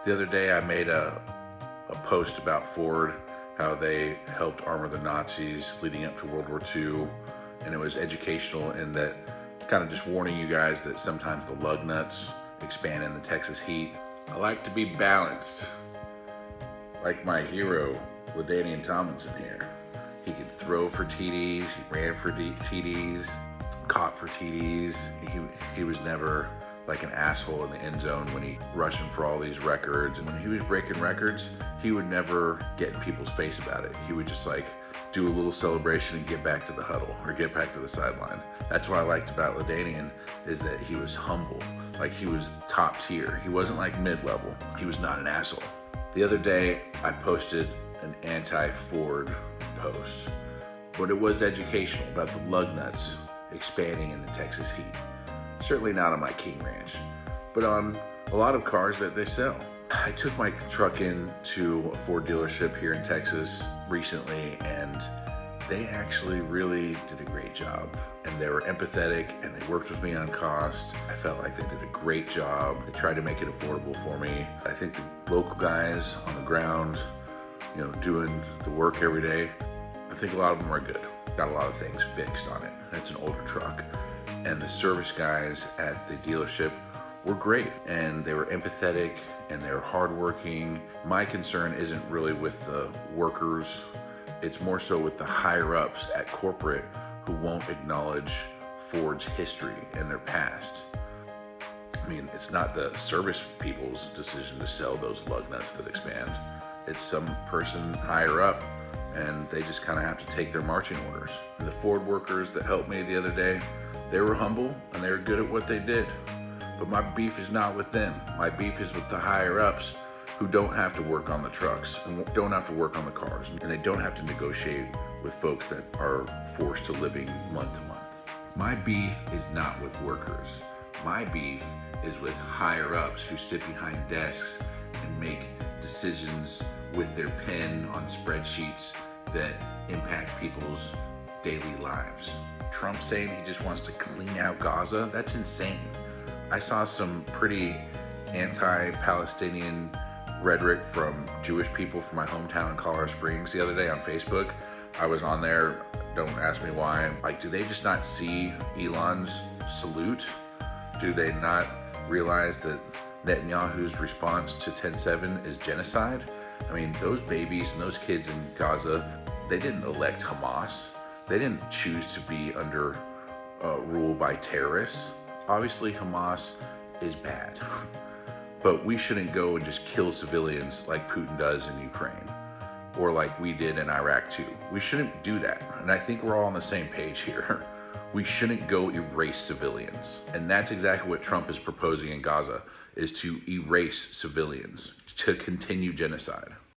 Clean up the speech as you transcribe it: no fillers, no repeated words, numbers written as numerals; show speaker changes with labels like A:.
A: The other day I made a post about Ford, how they helped armor the Nazis leading up to World War II, and it was educational in that kind of just warning you guys that sometimes the lug nuts expand in the Texas heat. I like to be balanced, like my hero, LaDainian Tomlinson here. He could throw for TDs, he ran for TDs, caught for TDs. He was never like an asshole in the end zone when he rushing for all these records. And when he was breaking records, he would never get in people's face about it. He would just like do a little celebration and get back to the huddle or get back to the sideline. That's what I liked about LaDainian, is that he was humble. Like, he was top tier. He wasn't like mid-level. He was not an asshole. The other day, I posted an anti-Ford post, but it was educational about the lug nuts expanding in the Texas heat. Certainly not on my King Ranch, but on a lot of cars that they sell. I took my truck in to a Ford dealership here in Texas recently, and they actually really did a great job. And they were empathetic, and they worked with me on cost. I felt like they did a great job. They tried to make it affordable for me. I think the local guys on the ground, you know, doing the work every day, I think a lot of them are good. Got a lot of things fixed on it. It's an older truck. And the service guys at the dealership were great, and they were empathetic, and they were hardworking. My concern isn't really with the workers, it's more so with the higher ups at corporate who won't acknowledge Ford's history and their past. I mean, it's not the service people's decision to sell those lug nuts that expand. It's some person higher up, and they just kind of have to take their marching orders. And the Ford workers that helped me the other day, they were humble and they were good at what they did. But my beef is not with them. My beef is with the higher ups who don't have to work on the trucks and don't have to work on the cars, and they don't have to negotiate with folks that are forced to living month to month. My beef is not with workers. My beef is with higher ups who sit behind desks and make decisions with their pen on spreadsheets that impact people's daily lives. Trump saying he just wants to clean out Gaza, that's insane. I saw some pretty anti-Palestinian rhetoric from Jewish people from my hometown in Colorado Springs the other day on Facebook. I was on there, don't ask me why. Like, do they just not see Elon's salute? Do they not realize that Netanyahu's response to 10/7 is genocide? I mean, those babies and those kids in Gaza, they didn't elect Hamas. They didn't choose to be under rule by terrorists. Obviously, Hamas is bad, but we shouldn't go and just kill civilians like Putin does in Ukraine, or like we did in Iraq too. We shouldn't do that, and I think we're all on the same page here. We shouldn't go erase civilians, and that's exactly what Trump is proposing in Gaza, is to erase civilians, to continue genocide.